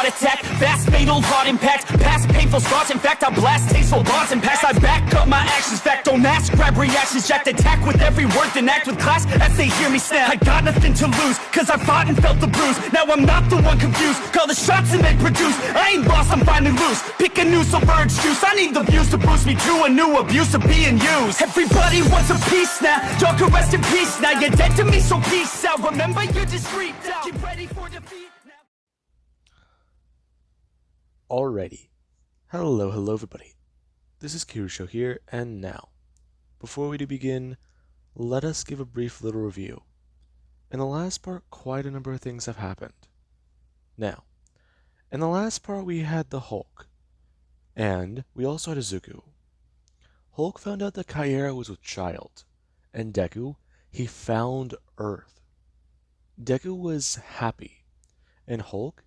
heart attack. Fast, fatal, hard impact. Past painful scars, in fact, I blast tasteful bars and pass. I back up my actions, fact, don't ask, grab reactions, jacked, attack with every word, then act with class as they hear me snap. I got nothing to lose, cause I fought and felt the bruise. Now I'm not the one confused, call the shots and they produce. I ain't lost, I'm finally loose. Pick a new submerged juice. I need the views to boost me to a new abuse of being used. Everybody wants a piece now. Y'all can rest in peace now. You're dead to me, so peace out. Remember you're discreet now. Get ready for defeat now. Alrighty. Hello everybody. This is Kirusho here, and now, before we do begin, let us give a brief little review. In the last part, quite a number of things have happened. Now, in the last part we had the Hulk, and we also had Izuku. Hulk found out that Kaera was with child, and Deku, he found Earth. Deku was happy, and Hulk,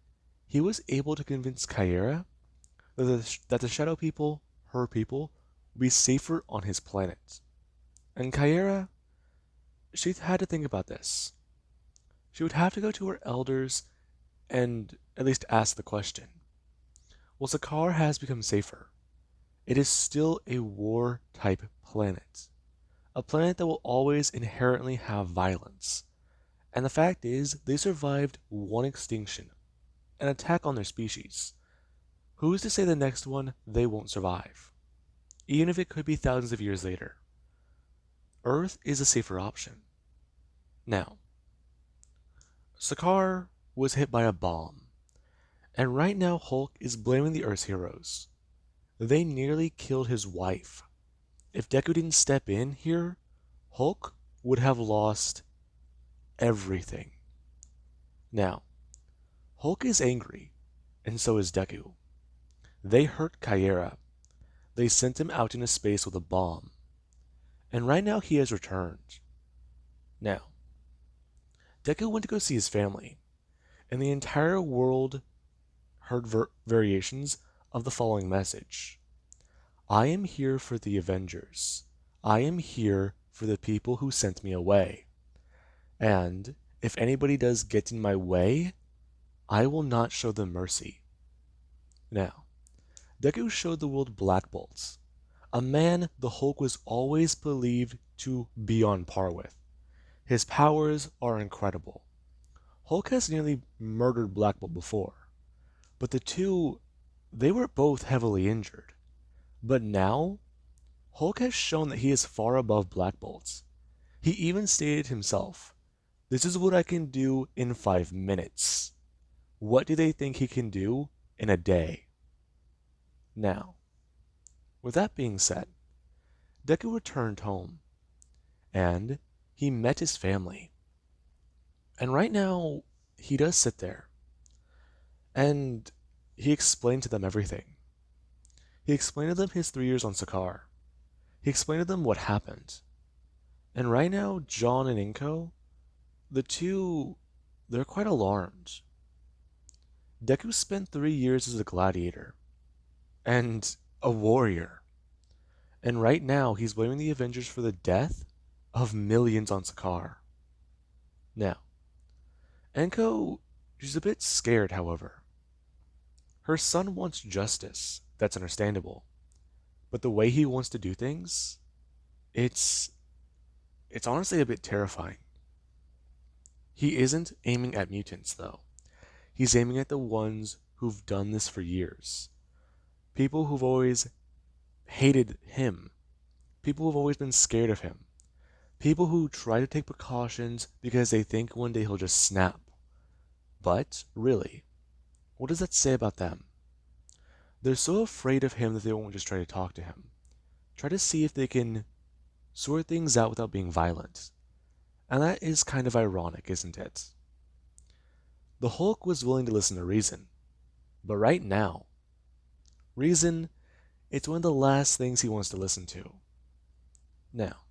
he was able to convince Kaera that the Shadow People, her people, would be safer on his planet. And Kaera, she had to think about this. She would have to go to her elders and at least ask the question. Well, Sakaar has become safer. It is still a war-type planet. A planet that will always inherently have violence. And the fact is, they survived one extinction, an attack on their species. Who's to say the next one they won't survive? Even if it could be thousands of years later. Earth is a safer option. Now, Sakaar was hit by a bomb, and right now Hulk is blaming the Earth's heroes. They nearly killed his wife. If Deku didn't step in here, Hulk would have lost everything. Now, Hulk is angry, and so is Deku. They hurt Kaera. They sent him out into space with a bomb. And right now he has returned. Now, Deku went to go see his family, and the entire world heard variations of the following message. I am here for the Avengers. I am here for the people who sent me away. And if anybody does get in my way, I will not show them mercy. Now, Deku showed the world Black Bolt, a man the Hulk was always believed to be on par with. His powers are incredible. Hulk has nearly murdered Black Bolt before, but the two, they were both heavily injured. But now, Hulk has shown that he is far above Black Bolt. He even stated himself, "This is what I can do in 5 minutes." What do they think he can do in a day? Now, with that being said, Deku returned home, and he met his family. And right now, he does sit there, and he explained to them everything. He explained to them his 3 years on Sakaar. He explained to them what happened. And right now, John and Inko, the two, they're quite alarmed. Deku spent 3 years as a gladiator and a warrior. And right now, he's blaming the Avengers for the death of millions on Sakaar. Now, Enko, she's a bit scared, however. Her son wants justice. That's understandable. But the way he wants to do things, it's honestly a bit terrifying. He isn't aiming at mutants, though. He's aiming at the ones who've done this for years. People who've always hated him. People who've always been scared of him. People who try to take precautions because they think one day he'll just snap. But, really, what does that say about them? They're so afraid of him that they won't just try to talk to him. Try to see if they can sort things out without being violent. And that is kind of ironic, isn't it? The Hulk was willing to listen to reason. But right now, reason, it's one of the last things he wants to listen to. Now,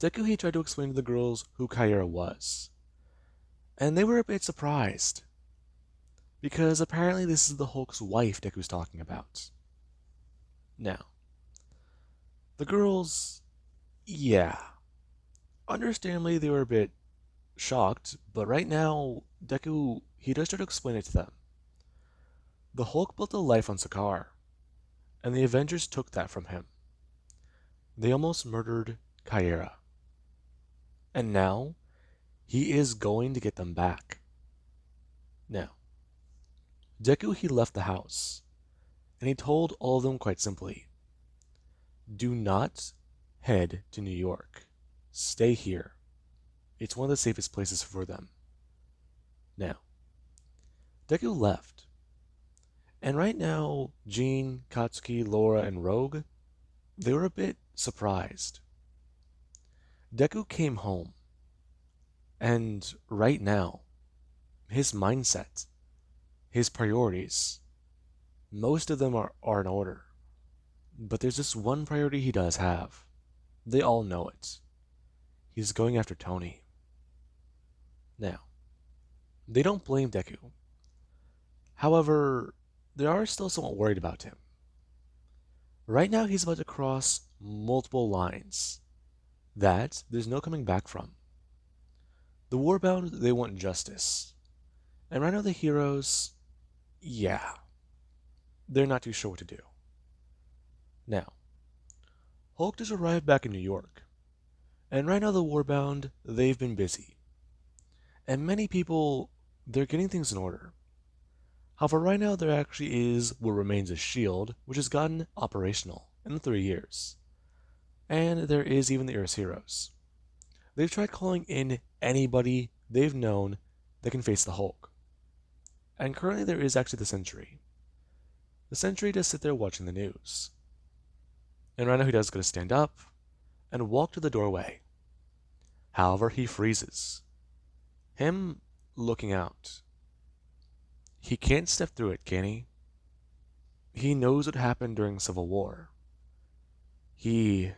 Deku, he tried to explain to the girls who Kaera was. And they were a bit surprised. Because apparently this is the Hulk's wife Deku's talking about. Now, the girls, yeah. Understandably, they were a bit shocked, but right now, Deku, he does try to explain it to them. The Hulk built a life on Sakaar, and the Avengers took that from him. They almost murdered Kyra. And now, he is going to get them back. Now, Deku, he left the house, and he told all of them quite simply, do not head to New York. Stay here. It's one of the safest places for them. Now, Deku left. And right now, Jean, Katsuki, Laura, and Rogue, they were a bit surprised. Deku came home. And right now, his mindset, his priorities, most of them are in order. But there's this one priority he does have. They all know it. He's going after Tony. Now, they don't blame Deku. However, they are still somewhat worried about him. Right now, he's about to cross multiple lines that there's no coming back from. The Warbound, they want justice. And right now, the heroes, yeah, they're not too sure what to do. Now, Hulk just arrived back in New York. And right now, the Warbound, they've been busy. And many people, they're getting things in order. However, right now there actually is what remains of S.H.I.E.L.D., which has gotten operational in the 3 years. And there is even the Earth's Heroes. They've tried calling in anybody they've known that can face the Hulk. And currently there is actually the Sentry. The Sentry does sit there watching the news. And right now he does go to stand up and walk to the doorway. However, he freezes. Him looking out. He can't step through it, can he? He knows what happened during Civil War. He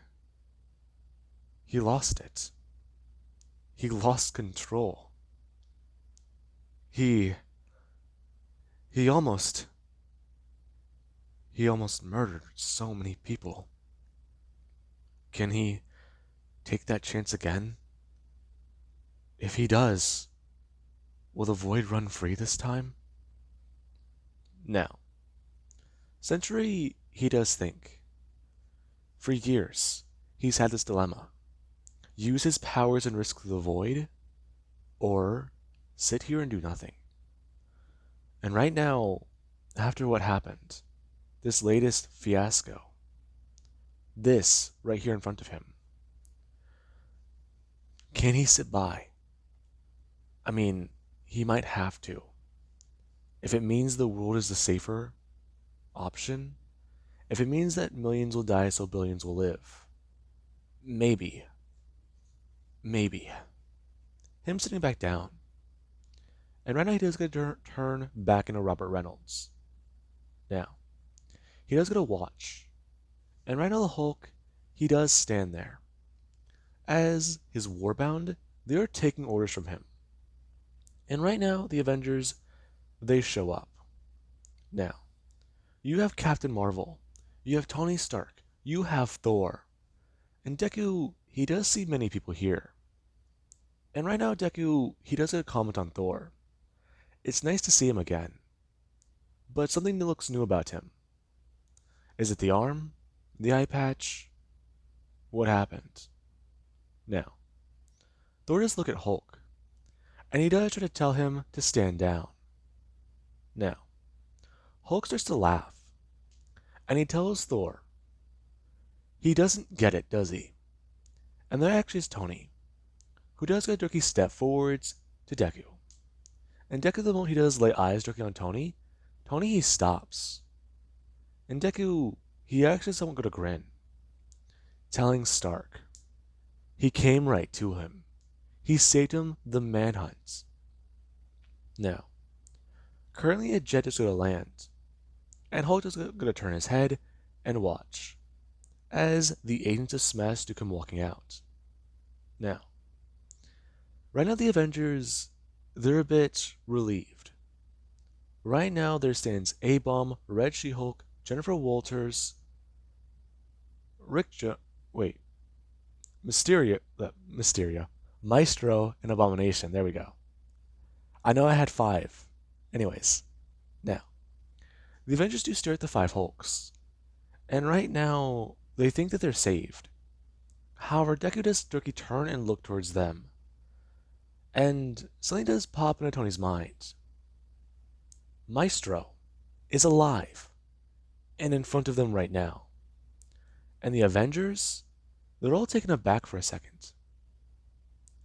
lost it. He lost control. He almost murdered so many people. Can he take that chance again? If he does, will the Void run free this time? Now, Sentry, he does think. For years, he's had this dilemma. Use his powers and risk the Void, or sit here and do nothing. And right now, after what happened, this latest fiasco, this right here in front of him, can he sit by? I mean, he might have to. If it means the world is the safer option, if it means that millions will die so billions will live, maybe. Him sitting back down. And right now he does get to turn back into Robert Reynolds. Now, he does get a watch. And right now the Hulk, he does stand there. As his Warbound, they are taking orders from him. And right now, the Avengers, they show up. Now, you have Captain Marvel, you have Tony Stark, you have Thor, and Deku, he does see many people here. And right now, Deku, he does get a comment on Thor. It's nice to see him again, but something that looks new about him. Is it the arm? The eye patch? What happened? Now, Thor does look at Hulk, and he does try to tell him to stand down. Now, Hulk starts to laugh, and he tells Thor. He doesn't get it, does he? And that actually is Tony, who does get a jerky step forwards to Deku. And Deku, the moment he does lay eyes directly on Tony, he stops. And Deku, he actually somewhat got a grin, telling Stark. He came right to him. He saved him the manhunt. Now, currently a jet is going to land, and Hulk is going to turn his head and watch as the agents of Smash do come walking out. Now, right now the Avengers, they're a bit relieved. Right now there stands A-Bomb, Red She-Hulk, Jennifer Walters, Mysterio, Maestro, and Abomination. There we go. I know I had 5. Anyways, now, The Avengers do stare at the five Hulks, and right now they think that they're saved. However, Deku does quickly turn and look towards them, and something does pop into Tony's mind. Maestro is alive and in front of them right now. And the Avengers, they're all taken aback for a second.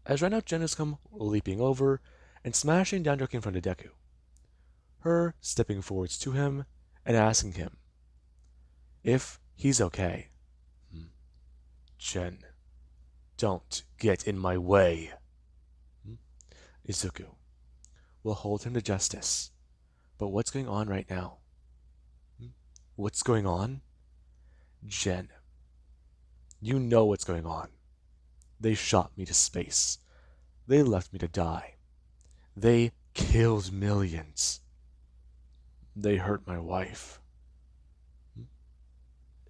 As right now Jen has come leaping over and smashing down directly in front of Deku. Her stepping forwards to him and asking him if he's okay. Jen, don't get in my way. Izuku will hold him to justice. But what's going on right now? What's going on? Jen, you know what's going on. They shot me to space. They left me to die. They killed millions. They hurt my wife.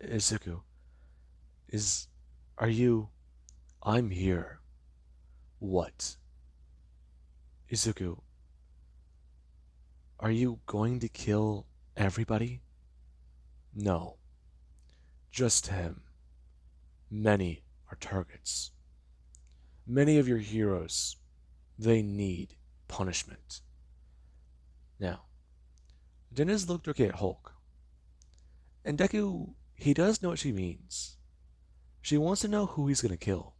Izuku, are you... I'm here. What? Izuku, are you going to kill everybody? No. Just him. Many are targets. Many of your heroes, they need punishment. Now, Dennis looked okay at Hulk. And Deku, he does know what she means. She wants to know who he's going to kill.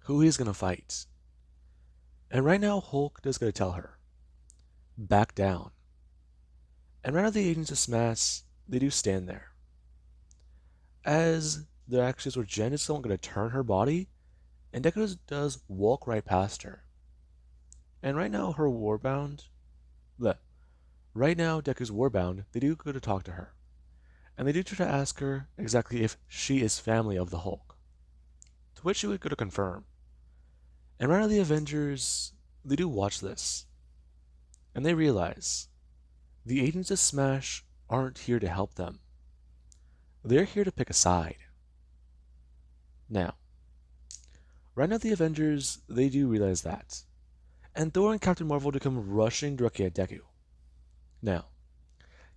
Who he's going to fight. And right now, Hulk is going to tell her. Back down. And right now, the agents of Smash, they do stand there. As the actions where Jen is someone going to turn her body, and Deku does walk right past her. And right now, her Warbound, right now, Deku's Warbound, they do go to talk to her. And they do try to ask her exactly if she is family of the Hulk. To which she would go to confirm. And right now, the Avengers, they do watch this. And they realize the agents of Smash aren't here to help them. They're here to pick a side. Now, right now the Avengers, they do realize that. And Thor and Captain Marvel do come rushing directly at Deku. Now,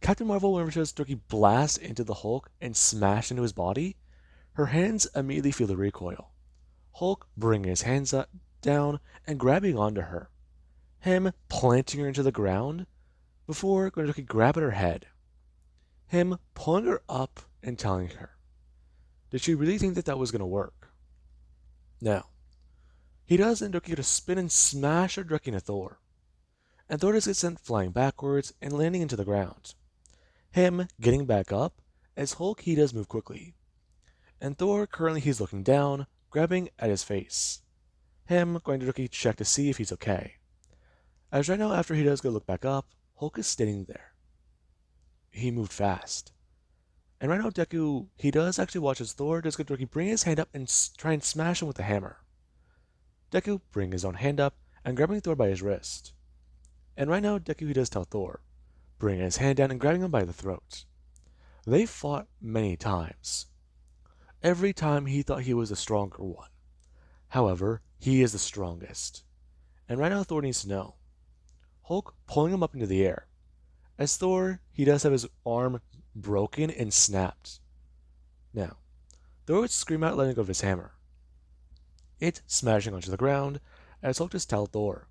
Captain Marvel, whenever she does directly blast into the Hulk and smash into his body, her hands immediately feel the recoil. Hulk bringing his hands up, down and grabbing onto her. Him planting her into the ground before going to grab at her head. Him pulling her up and telling her. Did she really think that that was going to work? Now, he does end up getting a spin and smash her directly into Thor. And Thor does get sent flying backwards and landing into the ground. Him getting back up, as Hulk he does move quickly. And Thor currently he's looking down, grabbing at his face. Him going to check to see if he's okay. As right now after he does go look back up, Hulk is standing there. He moved fast. And right now Deku, he does actually watch as Thor does go to bring his hand up and try and smash him with the hammer. Deku bring his own hand up and grabbing Thor by his wrist. And right now Deku he does tell Thor, bringing his hand down and grabbing him by the throat. They fought many times. Every time he thought he was the stronger one. However, he is the strongest. And right now Thor needs to know. Hulk pulling him up into the air. As Thor, he does have his arm broken and snapped. Now, Thor would scream out letting go of his hammer. It smashing onto the ground as Hulk just tells Thor.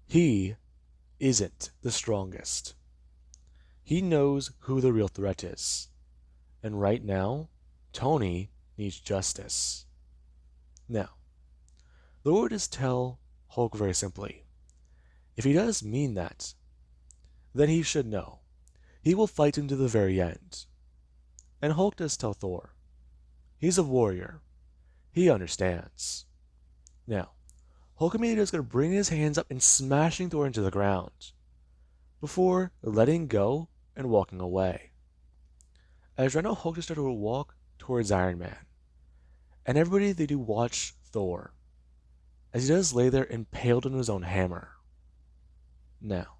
He isn't the strongest. He knows who the real threat is. And right now, Tony needs justice. Now, Thor would just tell Hulk very simply. If he does mean that, then he should know. He will fight him to the very end. And Hulk does tell Thor. He's a warrior. He understands. Now, Hulk immediately is going to bring his hands up and smashing Thor into the ground. Before letting go and walking away. As right now Hulk just started to walk towards Iron Man. And everybody they do watch Thor. As he does lay there impaled on his own hammer. Now,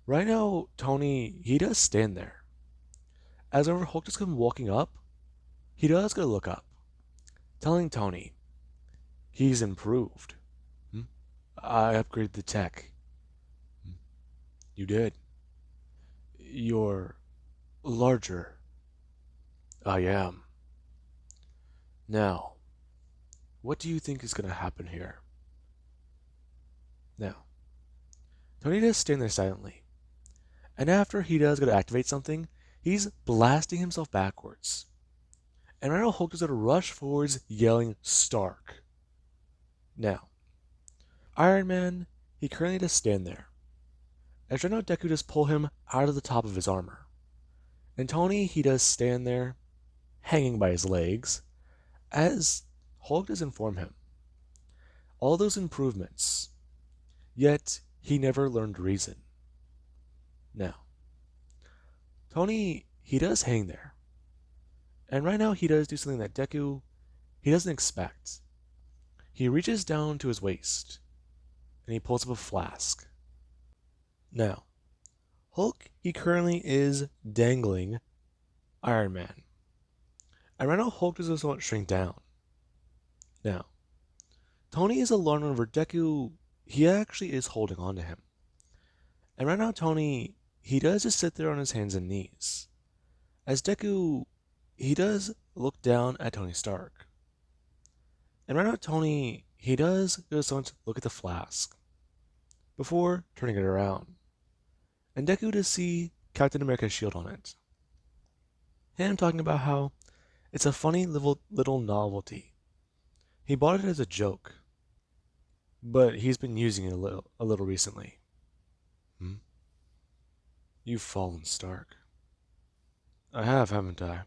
right now, Tony, he does stand there. As whenever Hulk just comes walking up, he does go look up, telling Tony, he's improved. I upgraded the tech. You did. You're larger. I am. Now, what do you think is going to happen here? Now, Tony does stand there silently, and after he does go to activate something, he's blasting himself backwards. And Rhino Hulk is going to rush forwards, yelling, Stark. Now, Iron Man, he currently does stand there, as Rhino Deku does pull him out of the top of his armor. And Tony, he does stand there, hanging by his legs, as Hulk does inform him. All those improvements, yet he never learned reason. Now, Tony, he does hang there. And right now he does do something that Deku, he doesn't expect. He reaches down to his waist, and he pulls up a flask. Now, Hulk, he currently is dangling Iron Man. And right now Hulk does somewhat shrink down. Now, Tony is alarmed whenever Deku, he actually is holding on to him. And right now Tony, he does just sit there on his hands and knees. As Deku, he does look down at Tony Stark. And right now Tony, he does go to look at the flask before turning it around. And Deku does see Captain America's shield on it. Him talking about how it's a funny little novelty. He bought it as a joke, but he's been using it a little recently. You've fallen, Stark. I have, haven't I?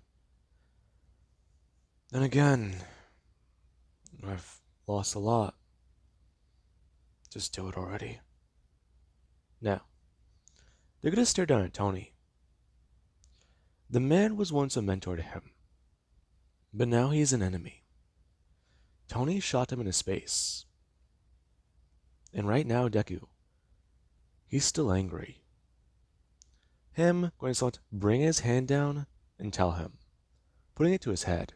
And again, I've lost a lot. Just do it already. Now, they're gonna stare down at Tony. The man was once a mentor to him, but now he is an enemy. Tony shot him in his space. And right now, Deku, he's still angry. Him going to bring his hand down and tell him, putting it to his head.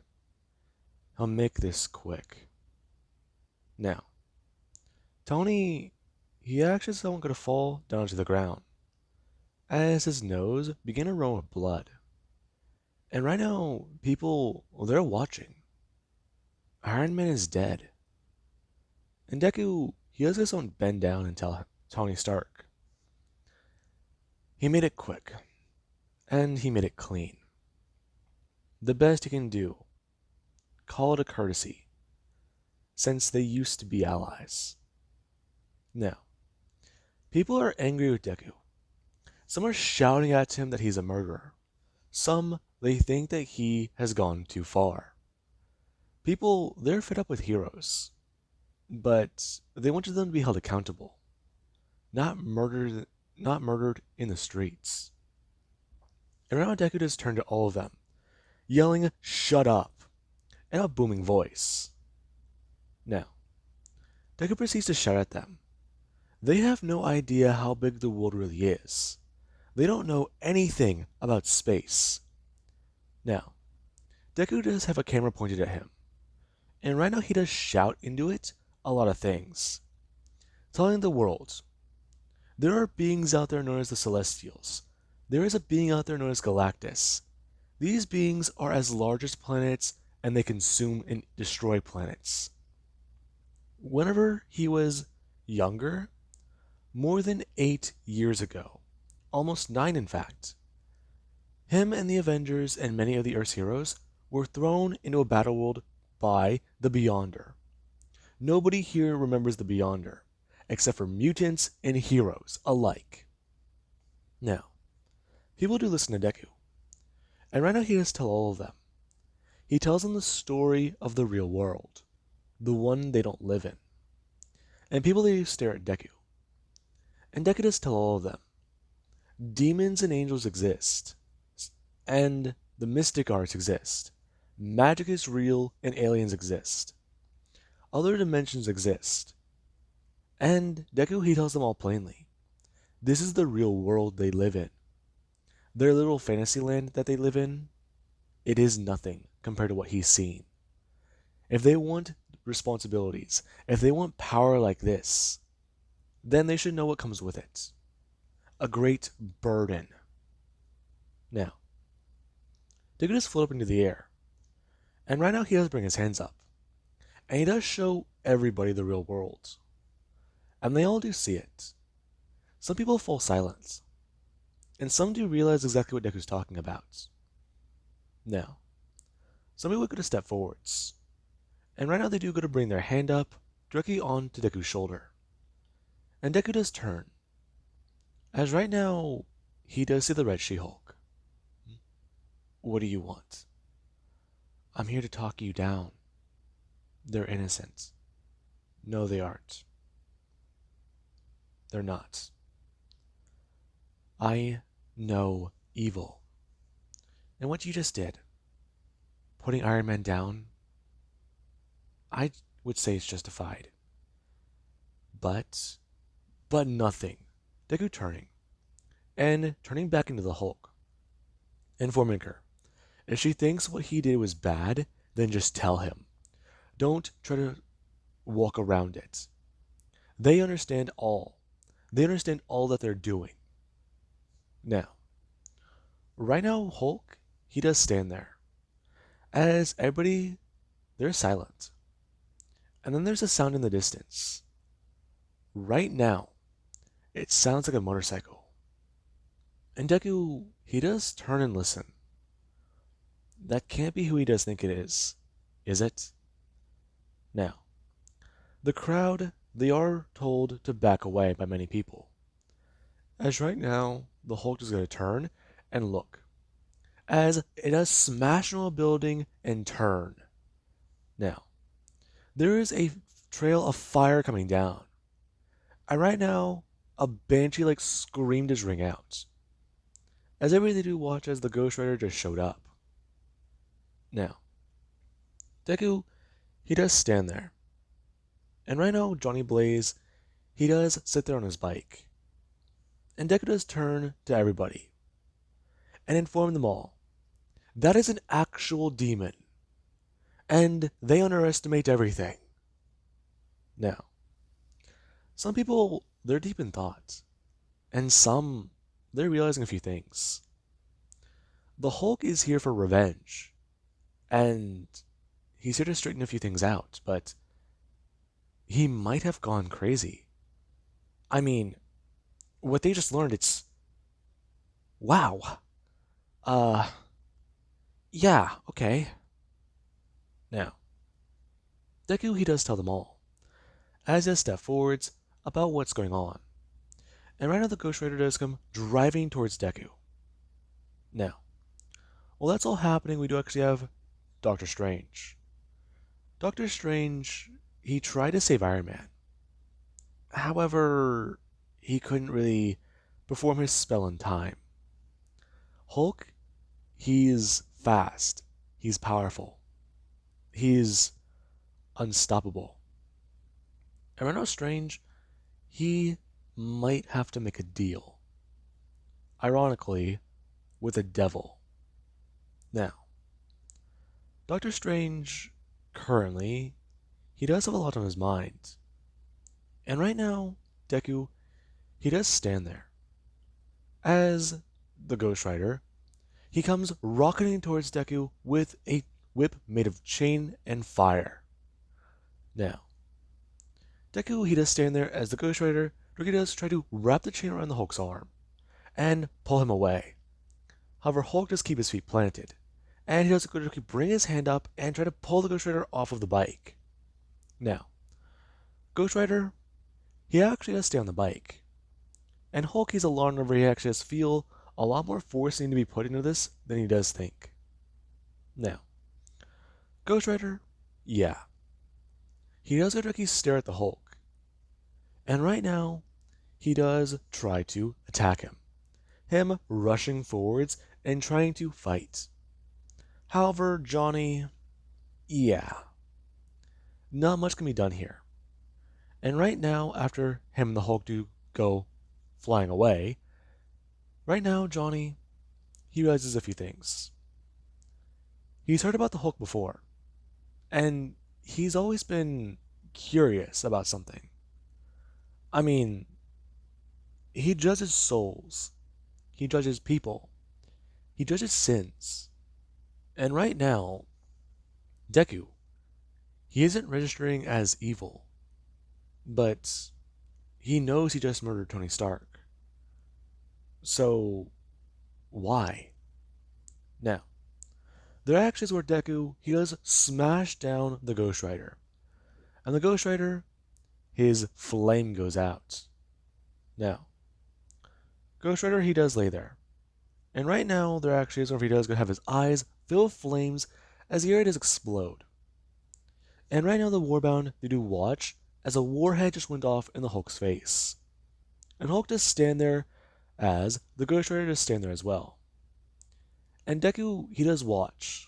I'll make this quick. Now, Tony, he actually is someone going to fall down to the ground, as his nose began to run with blood. And right now, people, well, they're watching. Iron Man is dead. And Deku, he has his own bend down and tell Tony Stark. He made it quick, and he made it clean. The best he can do. Call it a courtesy, since they used to be allies. Now, people are angry with Deku. Some are shouting at him that he's a murderer. Some, they think that he has gone too far. People, they're fed up with heroes, but they wanted them to be held accountable, not murdered in the streets. And now Deku just turned to all of them, yelling, "Shut up!" in a booming voice. Now, Deku proceeds to shout at them. They have no idea how big the world really is. They don't know anything about space. Now, Deku does have a camera pointed at him, and right now he does shout into it a lot of things, telling the world, there are beings out there known as the Celestials. There is a being out there known as Galactus. These beings are as large as planets, and they consume and destroy planets. Whenever he was younger, more than 8 years ago, almost 9 in fact, him and the Avengers and many of the Earth's heroes were thrown into a battle world by the Beyonder. Nobody here remembers the Beyonder, except for mutants and heroes alike. Now, people do listen to Deku, and right now he does tell all of them. He tells them the story of the real world, the one they don't live in. And people, they stare at Deku. And Deku does tell all of them, demons and angels exist, and the mystic arts exist. Magic is real, and aliens exist. Other dimensions exist. And Deku, he tells them all plainly, this is the real world they live in. Their little fantasy land that they live in, it is nothing compared to what he's seen. If they want responsibilities, if they want power like this, then they should know what comes with it. A great burden. Now, Deku just float up into the air, and right now he does bring his hands up, and he does show everybody the real world, and they all do see it. Some people fall silent, and some do realize exactly what Deku's talking about. Now, some people go to step forwards, and right now they do go to bring their hand up directly onto Deku's shoulder. And Deku does turn, as right now he does see the Red She-Hulk. What do you want? I'm here to talk you down. They're innocent. No, they aren't. They're not. I know evil. And what you just did, putting Iron Man down, I would say it's justified. But nothing. Deku turning, and turning back into the Hulk, informing her, if she thinks what he did was bad, then just tell him. Don't try to walk around it. They understand all. They understand all that they're doing. Now, right now, Hulk, he does stand there. As everybody, they're silent. And then there's a sound in the distance. Right now, it sounds like a motorcycle. And Deku, he does turn and listen. That can't be who he does think it is it? Now, the crowd, they are told to back away by many people. As right now, the Hulk is going to turn and look. As it does smash into a building and turn. Now, there is a trail of fire coming down. And right now, a banshee-like scream does ring out. As everybody do watch as the Ghost Rider just showed up. Now, Deku, he does stand there. And right now, Johnny Blaze, he does sit there on his bike. And Deku does turn to everybody and inform them all. That is an actual demon. And they underestimate everything. Now, some people, they're deep in thought. And some, they're realizing a few things. The Hulk is here for revenge. And he's here to straighten a few things out, but he might have gone crazy. I mean, what they just learned, it's... Wow. Yeah, okay. Now, Deku, he does tell them all, as they step forwards about what's going on. And right now the Ghost Rider does come driving towards Deku. Now, while that's all happening, we do actually have Doctor Strange. Doctor Strange, he tried to save Iron Man. However, he couldn't really perform his spell in time. Hulk, he's fast. He's powerful. He's unstoppable. And right now, Strange, he might have to make a deal. Ironically, with a devil. Now, Doctor Strange, currently, he does have a lot on his mind. And right now, Deku, he does stand there. As the Ghost Rider, he comes rocketing towards Deku with a whip made of chain and fire. Now, Deku, he does stand there as the Ghost Rider, he does try to wrap the chain around the Hulk's arm and pull him away. However, Hulk does keep his feet planted, and he does bring his hand up and try to pull the Ghost Rider off of the bike. Now, Ghost Rider, he actually does stay on the bike. And Hulk, he's alarmed over he actually does feel a lot more force needing to be put into this than he does think. Now, Ghost Rider, yeah. He does go directly stare at the Hulk. And right now, he does try to attack him. Him rushing forwards and trying to fight. However, Johnny, yeah. Not much can be done here. And right now, after him and the Hulk do go flying away, right now, Johnny, he realizes a few things. He's heard about the Hulk before, and he's always been curious about something. I mean, he judges souls. He judges people. he judges sins. And right now, Deku, he isn't registering as evil, but he knows he just murdered Tony Stark. So, why? Now, there are actions where Deku, he does smash down the Ghost Rider. And the Ghost Rider, his flame goes out. Now, Ghost Rider, he does lay there. And right now, there are actions where he does have his eyes fill with flames as the area does explode. And right now, the Warbound, they do watch as a warhead just went off in the Hulk's face. And Hulk does stand there as the Ghost Rider does stand there as well. And Deku, he does watch.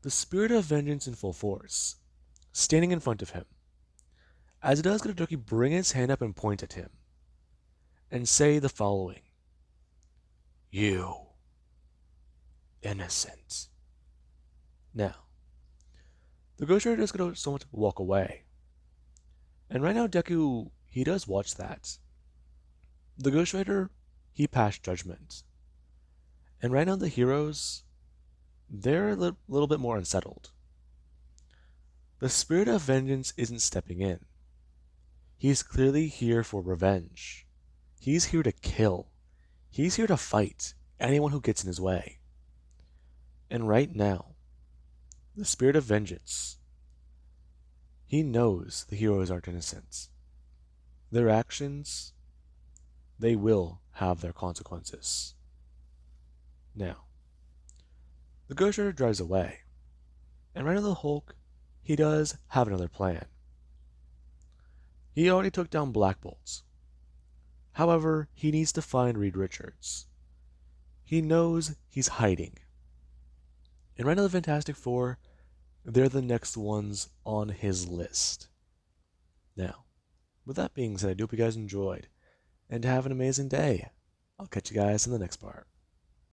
The spirit of vengeance in full force, standing in front of him. As it does get Doki bring his hand up and point at him. And say the following. You. Innocent. Now, the Ghost Rider does go so much walk away. And right now Deku, he does watch that. The Ghost Rider, he passed judgment. And right now the heroes, they're a little bit more unsettled. The spirit of vengeance isn't stepping in. He's clearly here for revenge. He's here to kill. He's here to fight anyone who gets in his way. And right now, the spirit of vengeance, he knows the heroes aren't innocent. Their actions, they will have their consequences. Now, the Ghost Rider drives away, and right now the Hulk, he does have another plan. He already took down Black Bolt. However, he needs to find Reed Richards. He knows he's hiding. And right now the Fantastic Four, they're the next ones on his list. Now, with that being said, I do hope you guys enjoyed, and have an amazing day. I'll catch you guys in the next part.